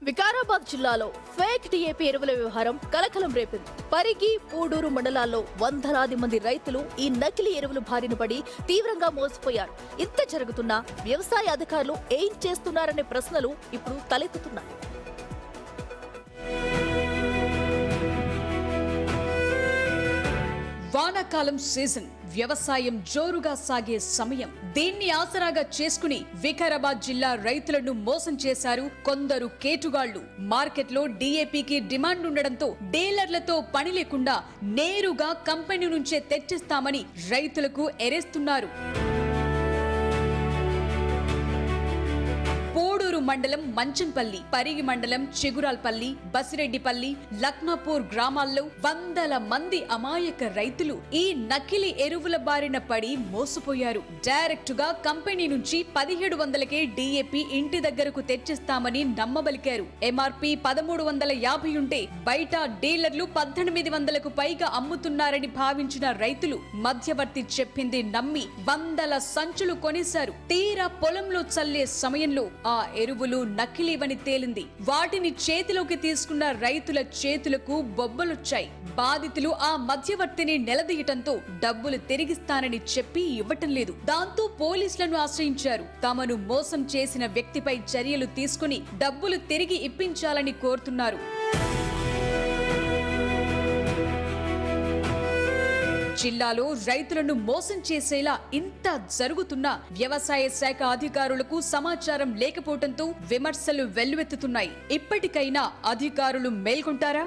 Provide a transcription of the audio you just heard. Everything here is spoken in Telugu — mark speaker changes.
Speaker 1: వికారాబాద్ జిల్లాలో ఫేక్ డీఏపీ ఎరువుల వ్యవహారం కలకలం రేపింది. పరిగి, పూడూరు మండలాల్లో వందలాది మంది రైతులు ఈ నకిలీ ఎరువులు బారిన పడి తీవ్రంగా మోసపోయారు. ఇంత జరుగుతున్నా వ్యవసాయ అధికారులు ఏం చేస్తున్నారనే ప్రశ్నలు ఇప్పుడు తలెత్తుతున్నాయి.
Speaker 2: వానాకాలం సీజన్, వ్యవసాయం జోరుగా సాగే సమయం. దీన్ని ఆసరాగా చేసుకుని వికారాబాద్ జిల్లా రైతులను మోసం చేశారు కొందరు కేటుగాళ్లు. మార్కెట్లో డీఏపీకి డిమాండ్ ఉండడంతో డీలర్లతో పని లేకుండా నేరుగా కంపెనీ నుంచే తెచ్చిస్తామని రైతులకు ఎరేస్తున్నారు. పూడూరు మండలం మంచంపల్లి, పరిగి మండలం చిగురాల్పల్లి, బసిరెడ్డిపల్లి, లక్నాపూర్ గ్రామాల్లో వందల మంది అమాయక రైతులు ఈ నకిలీ ఎరువుల బారిన పడి మోసపోయారు. డైరెక్ట్ గా కంపెనీ నుంచి 1700కే డీఏపీ ఇంటి దగ్గరకు తెచ్చిస్తామని నమ్మబలికారు. ఎంఆర్పీ 1350 ఉంటే బయట డీలర్లు 1800కు పైగా అమ్ముతున్నారని భావించిన రైతులు మధ్యవర్తి చెప్పింది నమ్మి వందల సంచులు కొనేశారు. తీరా పొలంలో చల్లే సమయంలో ఆ ఎరువులు నకిలీవని తేలింది. వాటిని చేతిలోకి తీసుకున్న రైతుల చేతులకు బొబ్బలొచ్చాయి. బాధితులు ఆ మధ్యవర్తిని నిలదీయటంతో డబ్బులు తిరిగిస్తానని చెప్పి ఇవ్వటం లేదు. దాంతో పోలీసులను ఆశ్రయించారు. తమను మోసం చేసిన వ్యక్తిపై చర్యలు తీసుకుని డబ్బులు తిరిగి ఇప్పించాలని కోరుతున్నారు. జిల్లాలో రైతులను మోసం చేసేలా ఇంత జరుగుతున్నా వ్యవసాయ శాఖ అధికారులకు సమాచారం లేకపోవడంతో విమర్శలు వెల్లువెత్తుతున్నాయి. ఇప్పటికైనా అధికారులు మేల్కొంటారా?